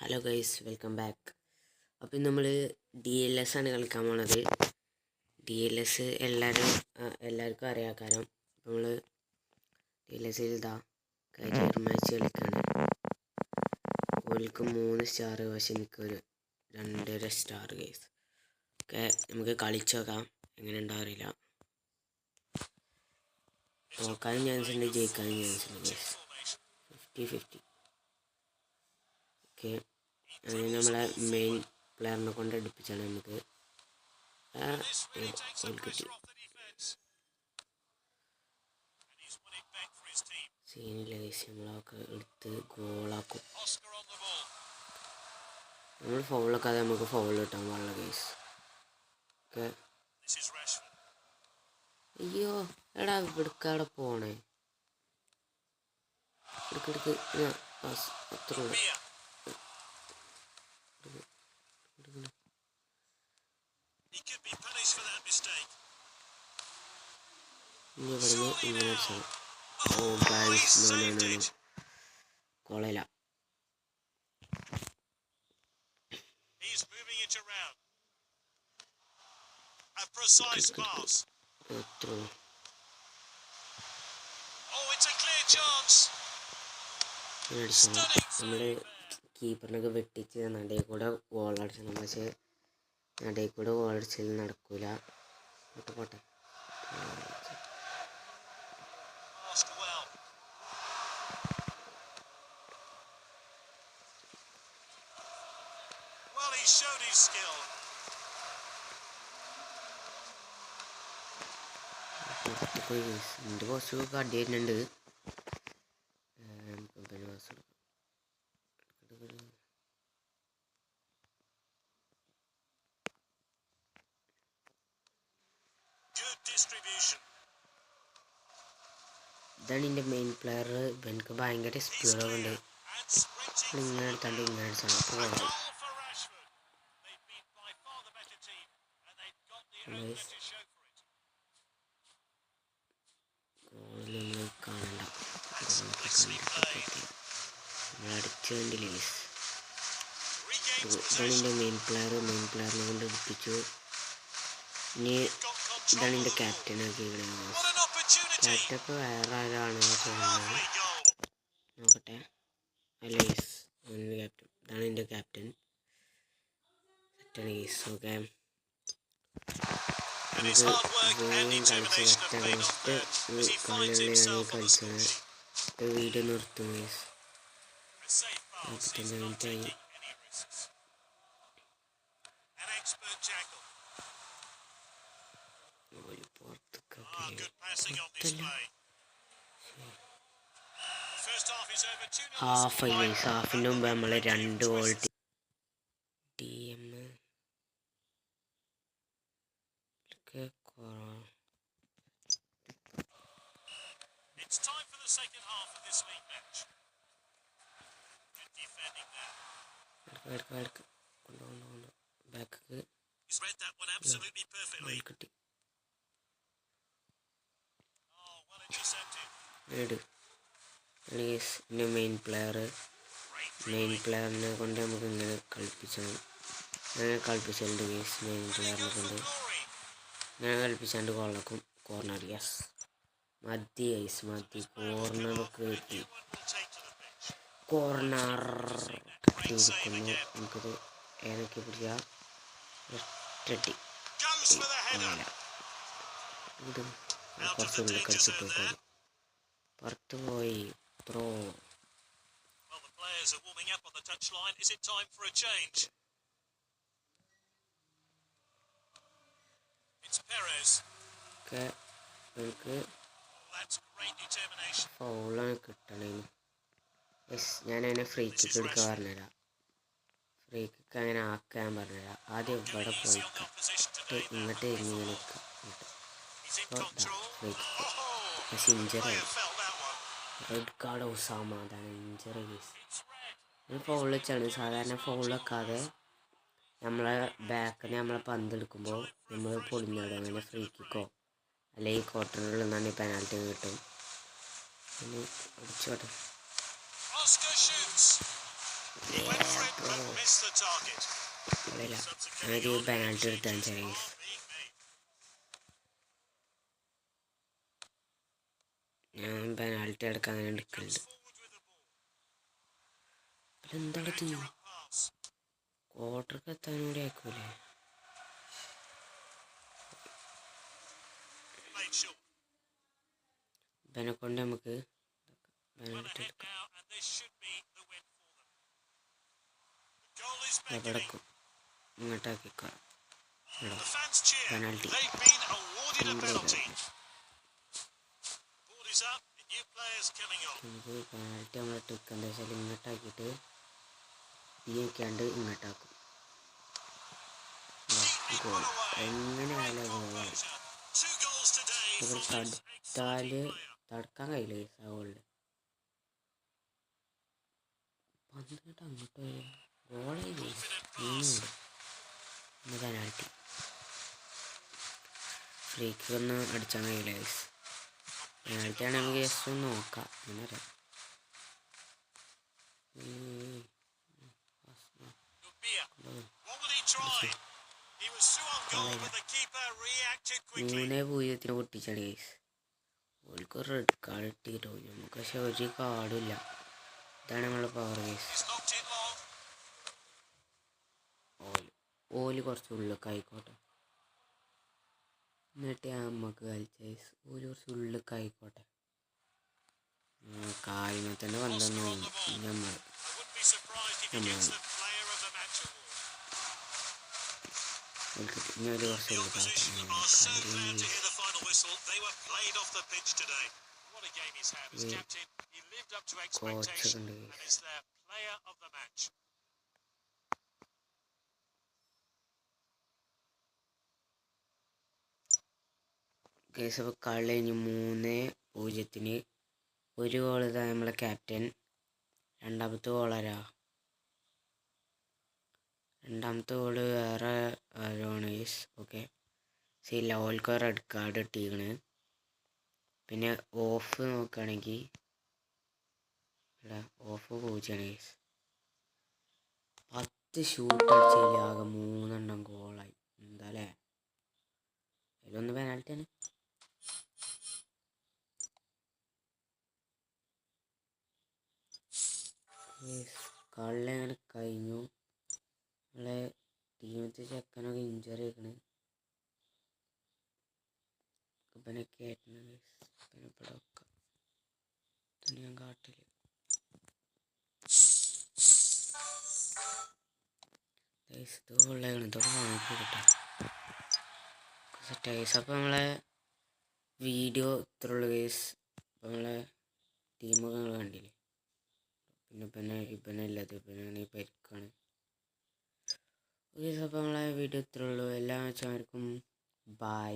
Hello guys, welcome back. അപ്പം നമ്മൾ DLS ആണ് കളിക്കാൻ പോണത്. DLS എല്ലാവർക്കും അറിയാം. കാരണം നമ്മൾ DLSൽ ഇതാ കരിയർ മാച്ച് കളിക്കാണ്. ഓൾക്ക് 3 സ്റ്റാർ, പക്ഷെ എനിക്കൊരു 2.5 സ്റ്റാർ ഗൈസ്. ഓക്കെ, നമുക്ക് കളിച്ചു നോക്കാം. എങ്ങനെ ഉണ്ടാവില്ല. തോക്കാനും ചാൻസ് ഉണ്ട്, ജയിക്കാനും ചാൻസ് ഉണ്ട് ഗൈസ്. 50-50. ഓക്കെ, അങ്ങനെ നമ്മളെ മെയിൻ പ്ലെയറിനെ കൊണ്ട് അടുപ്പിച്ചാണ് നമുക്ക് കിട്ടി. സീനില്ല ഗൈസ്, നമ്മളൊക്കെ എടുത്ത് ഗോളാക്കും. നമ്മൾ ഫൗളൊക്കെ അത് നമുക്ക് ഫൗൾ കിട്ടാൻ പാടില്ല ഗൈസ്. ഓക്കെ, അയ്യോ എടാ ഇവിടേക്കവിടെ പോണേ. എടുക്കെടുക്ക് അത്ര ഉള്ളു. ഇനി ഇവിടുന്ന് ഇങ്ങനെ അടിച്ചാണ്. ഓ ഗൈസ്, കൊളയില്ല. നമ്മള് കീപ്പറിനൊക്കെ വെട്ടിച്ച് നടയിൽ കൂടെ ഗോൾ അടിച്ചണം. പക്ഷെ നടയിൽ കൂടെ ഗോൾ അടിച്ചാൽ നടക്കൂല. പോട്ടെ എൻ്റെ കുറച്ച് അടി വരുന്നുണ്ട്. ഇതാണ് എൻ്റെ മെയിൻ പ്ലെയർ. എനിക്ക് ഭയങ്കര സ്പീഡൊക്കെ ഉണ്ട്. ഇങ്ങനെ എടുത്താണ്ട് ഇങ്ങനെ അടിച്ചാണ്. ഗോളിൽ കാണണ്ട, അടിച്ചു കണ്ടില്ലേ. ഇതാണ് എൻ്റെ മെയിൻ പ്ലെയറിനെ കൊണ്ട് എടുപ്പിച്ചു. ഇനി ഇതാണ് എൻ്റെ ക്യാപ്റ്റനൊക്കെ. ക്യാപ്റ്റൻ ഇപ്പോൾ വേറെ ആരാണ് തോന്നുന്നത്. നോക്കട്ടെ. അല്ല യെസ്, ക്യാപ്റ്റൻ. ഇതാണ് എൻ്റെ ക്യാപ്റ്റൻ. സെറ്റാണ് യെസ്. ഓക്കെ, നമുക്ക് കളിച്ചത് വീഡിയോ നിർത്തും യെസ്. 45 മിനിറ്റായി. ഹാഫിന് മുമ്പ് നമ്മൾ 2 ഗോൾ ടീം ബാക്ക് കിട്ടി. എൻ്റെ മെയിൻ പ്ലെയറിനെ കൊണ്ട് നമുക്ക് ഇങ്ങനെ കളിപ്പിച്ചാണ്. അങ്ങനെ കളിപ്പിച്ചിട്ടുണ്ട് ഗേസ്. മെയിൻ പ്ലെയറിനെ കൊണ്ട് ഇങ്ങനെ കളിപ്പിച്ചാണ്ട് ഗോളാക്കും. കോർണർ യെസ്, മതി ഗൈസ്, മതി. കോർണറൊക്കെ കിട്ടി. കോർണർ കിട്ടിയിരിക്കുന്നു. നമുക്കത് ഏതൊക്കെ പിടിക്കുക. ഒറ്റട്ടി ഇത് കുറച്ചുള്ളിൽ കളിച്ചിട്ട് പുറത്ത് പോയി. ത്രോ ഒക്കെ നമുക്ക് ഫൗളാണ് കിട്ടണേ. യെസ്, ഞാനതിനെ ഫ്രീ കിക്ക് എടുക്കാൻ പറഞ്ഞുതരാം. ഫ്രീ കിക്ക് അങ്ങനെ ആക്കാൻ പറഞ്ഞുതരാം. ആദ്യം ഇവിടെ പോയിക്കാം, ഇങ്ങോട്ട് ഇങ്ങനെ നിൽക്കാം. Free kick. പക്ഷെ ഇഞ്ചറായി. റെഡ് കാർഡ് സമാധാനം. Injury case. ഫൗൾ വെച്ചാണ്. സാധാരണ ഫൗൾ വെക്കാതെ നമ്മളെ ബാക്കിൽ നമ്മളെ പന്തെടുക്കുമ്പോൾ നമ്മൾ പൊളിഞ്ഞാടും. അങ്ങനെ ഫ്രീ കിക്കോ അല്ലെങ്കിൽ ക്വാർട്ടറിൽ നിന്നാണ് പെനാൽറ്റി കിട്ടും. പിന്നെ അടിച്ചോട്ടെ. കളിയില്ല. ഒരു പെനാൽറ്റി എടുത്താൽ ചെറിയ ഞാൻ പെനാൽറ്റി എടുക്കാൻ അങ്ങനെ എടുക്കലുണ്ട്. എന്താണ് ക്വാർട്ടർക്ക് എത്താൻ കൂടി ആക്കൂലേ? ഇവനെ കൊണ്ട് നമുക്ക് പെനാൽറ്റി എടുക്കാം. എവിടേക്കും ഇങ്ങോട്ടാക്കിക്കാം. പെനാൽറ്റി നമുക്ക് പെനാൽറ്റി നമ്മൾ ട്രിക്ക് എന്താ വെച്ചാൽ ഇങ്ങോട്ടാക്കിയിട്ട് തീയൊക്കെയാണ്ട് ഇങ്ങോട്ടാക്കും. ഗോൾ എങ്ങനെയായാലും ഗോളായി. ഇവർ തടുക്കാൻ കഴിയില്ല ഈ ഗോളിൽ. പന്ത്രണ്ട് അങ്ങോട്ട് ഗോളായി പെനാൽറ്റി. ഫ്രീക്ക് ഒന്ന് അടിച്ചാൽ കഴിയില്ല. പെനാൽറ്റി ആണെങ്കിൽ നമുക്ക് ജസ്റ്റ് ഒന്ന് നോക്കാം. അങ്ങനെ അറിയാം. മൂന്നേ 0 പൊട്ടിച്ചാണ് ഗൈസ്. ഓൾക്ക് റെഡ് കാർഡ് ഇട്ടിട്ടോ നമുക്ക്. പക്ഷെ ഒരു കാർഡും ഇല്ല. ഇതാണ് നമ്മളെ പവർ ഗൈസ്. ഓല് കുറച്ച് ഉള്ളിലേക്ക് ആയിക്കോട്ടെ, എന്നിട്ട് നമുക്ക് കളിച്ച ഗൈസ്. ഓല് കുറച്ച് ഉള്ളിലേക്ക് ആയിക്കോട്ടെ. കാലിനെ തന്നെ വന്നു നമ്മൾ ഇനി ഒരു കുറച്ച് കോച്ച് ഉണ്ട്. കേസ് അപ്പോൾ കളി കഴിഞ്ഞ് 3-0. ഒരു ഗോൾ ഇതാ നമ്മളെ ക്യാപ്റ്റൻ. രണ്ടാമത്തെ ഗോളാരാ? രണ്ടാമത്തെ ഗോള് വേറെ ആരാണ് ഗൈസ്? ഓക്കെ ശരിയില്ല. ഓൾക്ക് റെഡ് കാർഡ് ഇട്ടിരിക്കണ്. പിന്നെ ഓഫ് നോക്കുകയാണെങ്കിൽ ഓഫ് 0 ഗൈസ്. 10 ഷൂട്ട് അടിച്ചില്ല, ആകെ 3 ഗോളായി. എന്താ അല്ലേ? അതിലൊന്ന് പെനാൽറ്റിയാണ്. കളി അങ്ങനെ കഴിഞ്ഞു. നമ്മളെ ടീമത്തെ ചെക്കനൊക്കെ ഇഞ്ചറി ആക്കണ്. ഇവനൊക്കെ ആയിട്ടാണ് പിന്നെ ഇവിടെ വെക്കാം. ഞാൻ കാട്ടില്ല. ഇതൊക്കെ വാങ്ങിക്കൊടുട്ടെ സെറ്റൈസ്. അപ്പോൾ നമ്മളെ വീഡിയോ ഇത്ര ഉള്ളു ഗൈസ്. അപ്പോൾ നമ്മളെ ടീമൊക്കെ നിങ്ങൾ കണ്ടില്ലേ. പിന്നെ ഇല്ലാത്ത പിന്നെ പരിക്കാണ്. ഓക്കെ അപ്പോൾ നമ്മളെ വീഡിയോ ഇത്ര ഉള്ളൂ. എല്ലാ ചാനൽക്കും ബൈ.